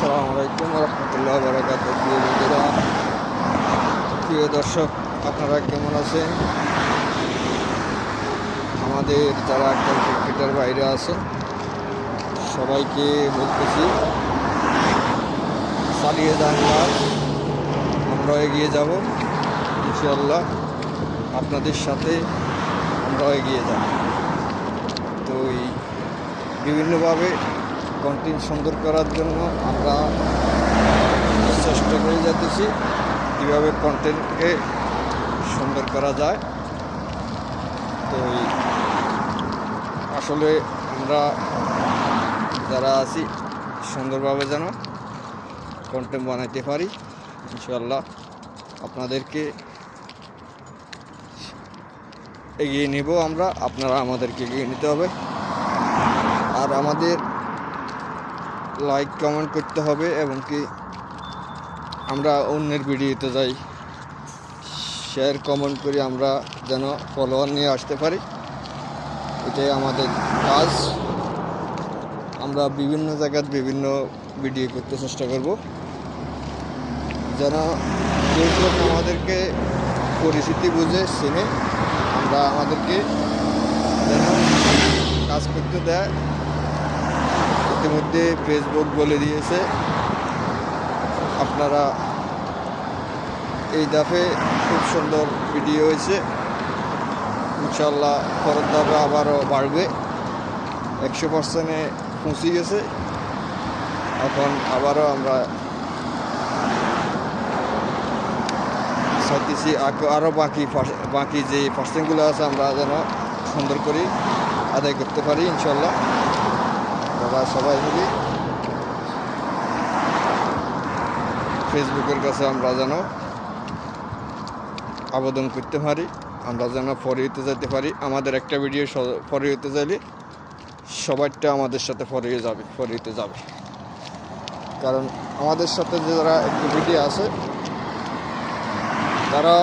আসসালামু আলাইকুম রহমতুল্লাহ বারাকাত। প্রিয় দর্শক, আপনারা কেমন আছেন? আমাদের যারা একটা ক্রিকেটের বাইরে আছে সবাইকে বলতেছি, চালিয়ে যান কাজ, আমরা এগিয়ে যাব ইনশাআল্লাহ। আপনাদের সাথে আমরা এগিয়ে যাব। তো এই বিভিন্নভাবে কন্টেন্ট সুন্দর করার জন্য আমরা চেষ্টা করে যাচ্ছি কীভাবে কন্টেন্টকে সুন্দর করা যায়। তো আসলে আমরা যারা আছি সুন্দরভাবে যেন কন্টেন্ট বানাইতে পারি ইনশাআল্লাহ। আপনাদেরকে এগিয়ে নেব আমরা, আপনারা আমাদেরকে এগিয়ে নিতে হবে। আর আমাদের লাইক কমেন্ট করতে হবে, এবং কি আমরা অন্যের ভিডিওতে যাই শেয়ার কমেন্ট করি, আমরা যেন ফলোয়ার নিয়ে আসতে পারি। এটাই আমাদের কাজ। আমরা বিভিন্ন জায়গায় বিভিন্ন ভিডিও করতে চেষ্টা করব, যেন কেউ আমাদেরকে পরিস্থিতি বুঝে চিনে আমরা আমাদেরকে যেন কাজ করতে দেয়। ইতিমধ্যে ফেসবুক বলে দিয়েছে আপনারা এই দফে খুব সুন্দর ভিডিও হয়েছে, ইনশাআল্লাহ পরের দফে আবারও বাড়বে। 100% পৌঁছে গেছে। এখন আবারও আমরা চাইতেছি আরও বাকি যে পার্সেন্টগুলো আছে আমরা যেন সুন্দর করে আদায় করতে পারি ইনশাআল্লাহ। আমরা সবাই মিলে ফেসবুকের কাছে আমরা যেন আবেদন করতে পারি, আমরা যেন ফরি হতে যেতে পারি। আমাদের একটা ভিডিও ফরি হতে চাইলে সবাইটা আমাদের সাথে ফরি হতে যাবে। কারণ আমাদের সাথে যারা একটু ভিডিও আছে তারা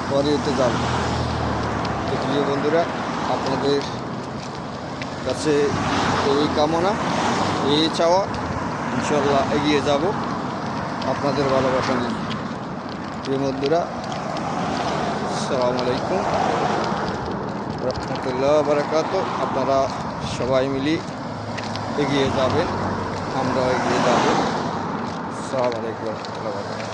ফরি হতে যাবে। তো প্রিয় বন্ধুরা, আপনাদের কাছে এই কামনা, এই চাওয়া, ইনশাআল্লাহ এগিয়ে যাব আপনাদের ভালোবাসা নিয়ে। প্রিয় বন্ধুরা, আসসালামু আলাইকুম রহমতুল্লাহ বারাকাত। আপনারা সবাই মিলে এগিয়ে যাবেন, আমরা এগিয়ে যাব। আসসালামু আলাইকুম রহমতুল্লাহ বারাকাত।